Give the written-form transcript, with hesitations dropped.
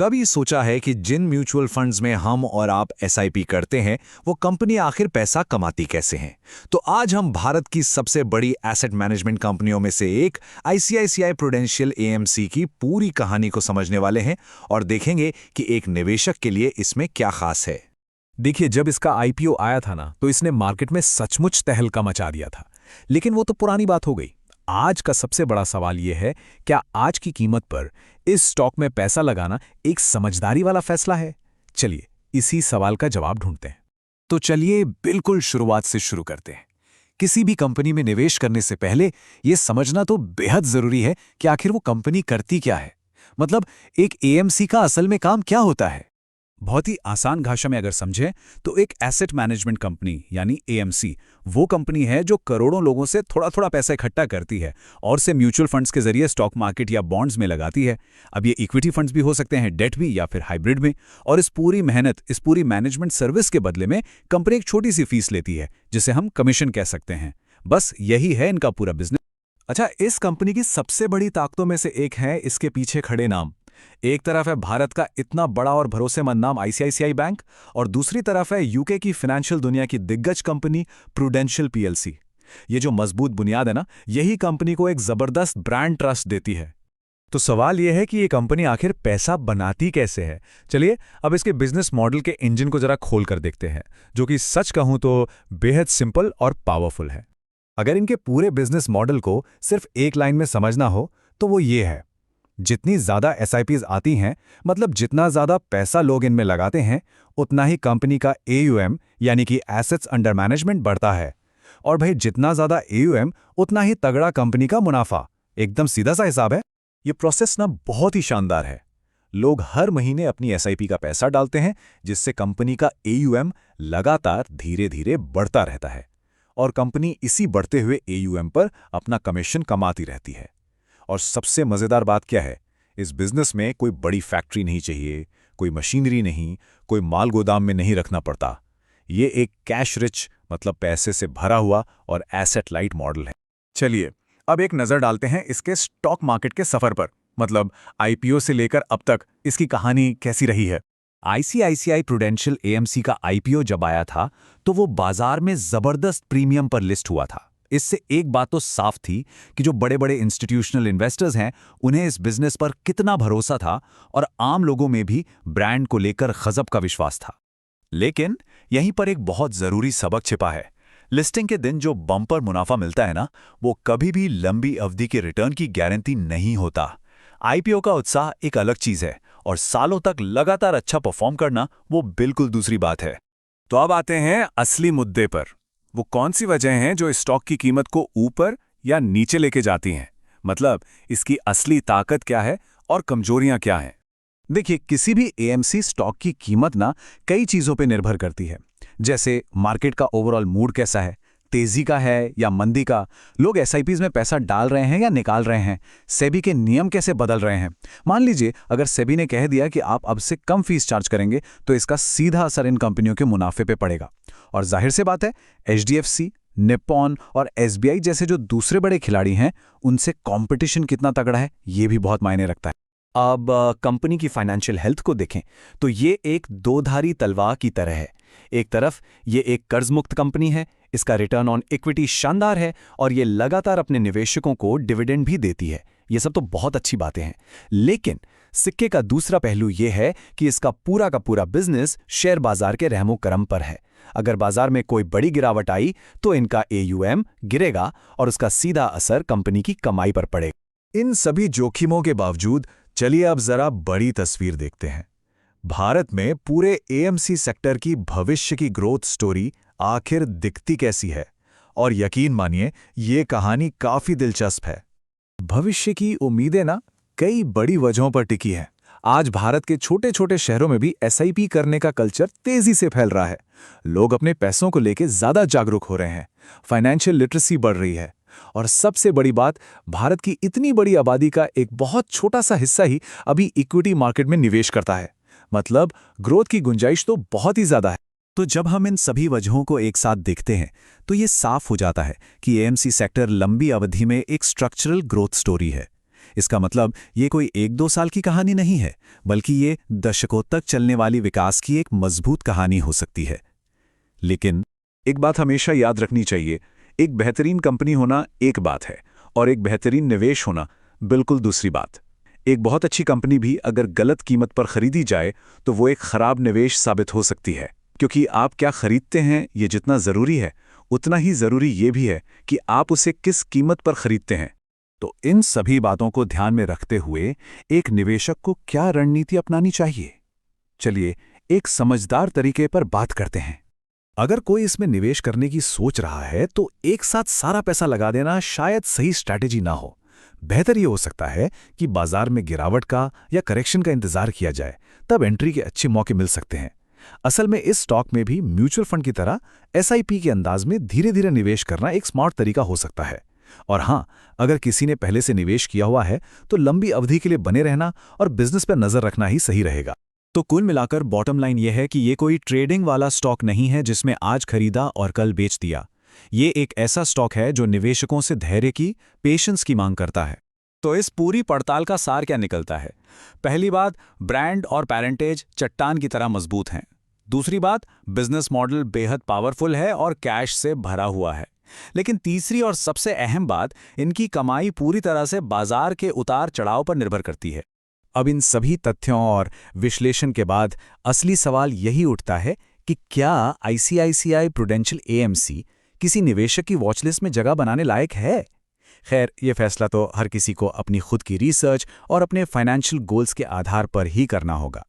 कभी सोचा है कि जिन म्यूचुअल फंड्स में हम और आप एसआईपी करते हैं वो कंपनी आखिर पैसा कमाती कैसे हैं? तो आज हम भारत की सबसे बड़ी एसेट मैनेजमेंट कंपनियों में से एक आईसीआईसीआई प्रूडेंशियल एएमसी की पूरी कहानी को समझने वाले हैं और देखेंगे कि एक निवेशक के लिए इसमें क्या खास है। देखिए, जब इसका आईपीओ आया था ना, तो इसने मार्केट में सचमुच तहलका मचा दिया था। लेकिन वो तो पुरानी बात हो गई। आज का सबसे बड़ा सवाल ये है, क्या आज की कीमत पर इस स्टॉक में पैसा लगाना एक समझदारी वाला फैसला है? चलिए इसी सवाल का जवाब ढूंढते हैं। तो चलिए बिल्कुल शुरुआत से शुरू करते हैं। किसी भी कंपनी में निवेश करने से पहले यह समझना तो बेहद जरूरी है कि आखिर वो कंपनी करती क्या है। मतलब एक एएमसी का असल में काम क्या होता है। बहुत ही आसान भाषा में अगर समझें तो एक एसेट मैनेजमेंट कंपनी यानी एएमसी वो कंपनी है जो करोड़ों लोगों से थोड़ा थोड़ा पैसा इकट्ठा करती है और से म्यूचुअल फंड्स के जरिए स्टॉक मार्केट या बॉन्ड्स में लगाती है। अब ये इक्विटी फंड्स भी हो सकते हैं, डेट भी, या फिर हाइब्रिड में। और इस पूरी मैनेजमेंट सर्विस के बदले में कंपनी एक छोटी सी फीस लेती है जिसे हम कमीशन कह सकते हैं। बस यही है इनका पूरा बिजनेस। अच्छा, इस कंपनी की सबसे बड़ी ताकतों में से एक है इसके पीछे खड़े नाम। एक तरफ है भारत का इतना बड़ा और भरोसेमंद नाम आईसीआईसीआई बैंक, और दूसरी तरफ है यूके की फाइनेंशियल दुनिया की दिग्गज कंपनी प्रूडेंशियल पीएलसी। ये जो मजबूत बुनियाद है ना, यही कंपनी को एक जबरदस्त ब्रांड ट्रस्ट देती है। तो सवाल यह है कि ये कंपनी आखिर पैसा बनाती कैसे है। चलिए अब इसके बिजनेस मॉडल के इंजन को जरा खोल कर देखते हैं, जो कि सच कहूं तो बेहद सिंपल और पावरफुल है। अगर इनके पूरे बिजनेस मॉडल को सिर्फ एक लाइन में समझना हो तो वो ये है, जितनी ज्यादा एसआईपीज आती हैं, मतलब जितना ज्यादा पैसा लोग इनमें लगाते हैं, उतना ही कंपनी का एयूएम यानी कि एसेट्स अंडर मैनेजमेंट बढ़ता है। और भाई जितना ज्यादा एयूएम उतना ही तगड़ा कंपनी का मुनाफा। एकदम सीधा सा हिसाब है। ये प्रोसेस ना बहुत ही शानदार है। लोग हर महीने अपनी एसआईपी का पैसा डालते हैं, जिससे कंपनी का एयूएम लगातार धीरे धीरे बढ़ता रहता है और कंपनी इसी बढ़ते हुए एयूएम पर अपना कमीशन कमाती रहती है। और सबसे मजेदार बात क्या है, इस बिजनेस में कोई बड़ी फैक्ट्री नहीं चाहिए, कोई मशीनरी नहीं, कोई माल गोदाम में नहीं रखना पड़ता। ये एक कैश रिच, मतलब पैसे से भरा हुआ और एसेट लाइट मॉडल है। चलिए अब एक नजर डालते हैं इसके स्टॉक मार्केट के सफर पर, मतलब आईपीओ से लेकर अब तक इसकी कहानी कैसी रही है। आईसीआईसीआई प्रूडेंशियल एएमसी का आईपीओ जब आया था तो वो बाजार में जबरदस्त प्रीमियम पर लिस्ट हुआ था। इससे एक बात तो साफ थी कि जो बड़े बड़े इंस्टीट्यूशनल इन्वेस्टर्स हैं, उन्हें इस बिजनेस पर कितना भरोसा था और आम लोगों में भी ब्रांड को लेकर गजब का विश्वास था। लेकिन यहीं पर एक बहुत जरूरी सबक छिपा है। लिस्टिंग के दिन जो बम्पर मुनाफा मिलता है ना, वो कभी भी लंबी अवधि के रिटर्न की गारंटी नहीं होता। आईपीओ का उत्साह एक अलग चीज है और सालों तक लगातार अच्छा परफॉर्म करना वो बिल्कुल दूसरी बात है। तो अब आते हैं असली मुद्दे पर। वो कौन सी वजह हैं जो इस स्टॉक की कीमत को ऊपर या नीचे लेके जाती हैं? मतलब इसकी असली ताकत क्या है और कमजोरियां क्या हैं? देखिए, किसी भी एएमसी स्टॉक की कीमत ना कई चीजों पे निर्भर करती है। जैसे मार्केट का ओवरऑल मूड कैसा है, तेजी का है या मंदी का, लोग एसआईपीज में पैसा डाल रहे हैं या निकाल रहे हैं, सेबी के नियम कैसे बदल रहे हैं। मान लीजिए अगर सेबी ने कह दिया कि आप अब से कम फीस चार्ज करेंगे, तो इसका सीधा असर इन कंपनियों के मुनाफे पे पड़ेगा। और जाहिर सी बात है, एचडीएफसी, निप्पॉन और एसबीआई जैसे जो दूसरे बड़े खिलाड़ी हैं, उनसे कंपटीशन कितना तगड़ा है, ये भी बहुत मायने रखता है। अब कंपनी की फाइनेंशियल हेल्थ को देखें तो ये एक दोधारी तलवार की तरह है। एक तरफ ये एक कर्ज मुक्त कंपनी है, इसका रिटर्न ऑन इक्विटी शानदार है और ये लगातार अपने निवेशकों को डिविडेंड भी देती है। ये सब तो बहुत अच्छी बातें हैं, लेकिन सिक्के का दूसरा पहलू ये है कि इसका पूरा का पूरा बिजनेस शेयर बाजार के रहमो करम पर है। अगर बाजार में कोई बड़ी गिरावट आई तो इनका एयूएम गिरेगा और उसका सीधा असर कंपनी की कमाई पर पड़ेगा। इन सभी जोखिमों के बावजूद चलिए अब जरा बड़ी तस्वीर देखते हैं। भारत में पूरे एएमसी सेक्टर की भविष्य की ग्रोथ स्टोरी आखिर दिखती कैसी है, और यकीन मानिए ये कहानी काफी दिलचस्प है। भविष्य की उम्मीदें ना कई बड़ी वजहों पर टिकी हैं। आज भारत के छोटे छोटे शहरों में भी एसआईपी करने का कल्चर तेजी से फैल रहा है। लोग अपने पैसों को लेकर ज्यादा जागरूक हो रहे हैं, फाइनेंशियल लिटरेसी बढ़ रही है, और सबसे बड़ी बात, भारत की इतनी बड़ी आबादी का एक बहुत छोटा सा हिस्सा ही अभी इक्विटी मार्केट में निवेश करता है। मतलब ग्रोथ की गुंजाइश तो बहुत ही ज्यादा है। तो जब हम इन सभी वजहों को एक साथ देखते हैं तो ये साफ हो जाता है कि एएमसी सेक्टर लंबी अवधि में एक स्ट्रक्चरल ग्रोथ स्टोरी है। इसका मतलब ये कोई 1-2 साल की कहानी नहीं है, बल्कि ये दशकों तक चलने वाली विकास की एक मजबूत कहानी हो सकती है। लेकिन एक बात हमेशा याद रखनी चाहिए, एक बेहतरीन कंपनी होना एक बात है और एक बेहतरीन निवेश होना बिल्कुल दूसरी बात। एक बहुत अच्छी कंपनी भी अगर गलत कीमत पर खरीदी जाए तो वो एक खराब निवेश साबित हो सकती है, क्योंकि आप क्या खरीदते हैं ये जितना ज़रूरी है उतना ही ज़रूरी ये भी है कि आप उसे किस कीमत पर खरीदते हैं। तो इन सभी बातों को ध्यान में रखते हुए एक निवेशक को क्या रणनीति अपनानी चाहिए? चलिए एक समझदार तरीके पर बात करते हैं। अगर कोई इसमें निवेश करने की सोच रहा है तो एक साथ सारा पैसा लगा देना शायद सही स्ट्रैटेजी ना हो। बेहतर ये हो सकता है कि बाजार में गिरावट का या करेक्शन का इंतजार किया जाए, तब एंट्री के अच्छे मौके मिल सकते हैं। असल में इस स्टॉक में भी म्यूचुअल फंड की तरह एसआईपी के अंदाज में धीरे धीरे निवेश करना एक स्मार्ट तरीका हो सकता है। और हाँ, अगर किसी ने पहले से निवेश किया हुआ है तो लंबी अवधि के लिए बने रहना और बिजनेस पर नजर रखना ही सही रहेगा। तो कुल मिलाकर बॉटम लाइन यह है कि ये कोई ट्रेडिंग वाला स्टॉक नहीं है जिसमें आज खरीदा और कल बेच दिया। ये एक ऐसा स्टॉक है जो निवेशकों से धैर्य की, पेशेंस की मांग करता है। तो इस पूरी पड़ताल का सार क्या निकलता है? पहली बात, ब्रांड और पैरेंटेज चट्टान की तरह मजबूत हैं। दूसरी बात, बिजनेस मॉडल बेहद पावरफुल है और कैश से भरा हुआ है। लेकिन तीसरी और सबसे अहम बात, इनकी कमाई पूरी तरह से बाजार के उतार चढ़ाव पर निर्भर करती है। अब इन सभी तथ्यों और विश्लेषण के बाद असली सवाल यही उठता है कि क्या आईसीआईसीआई प्रूडेंशियल एएमसी किसी निवेशक की वॉचलिस्ट में जगह बनाने लायक है? खैर, ये फैसला तो हर किसी को अपनी खुद की रिसर्च और अपने फाइनेंशियल गोल्स के आधार पर ही करना होगा।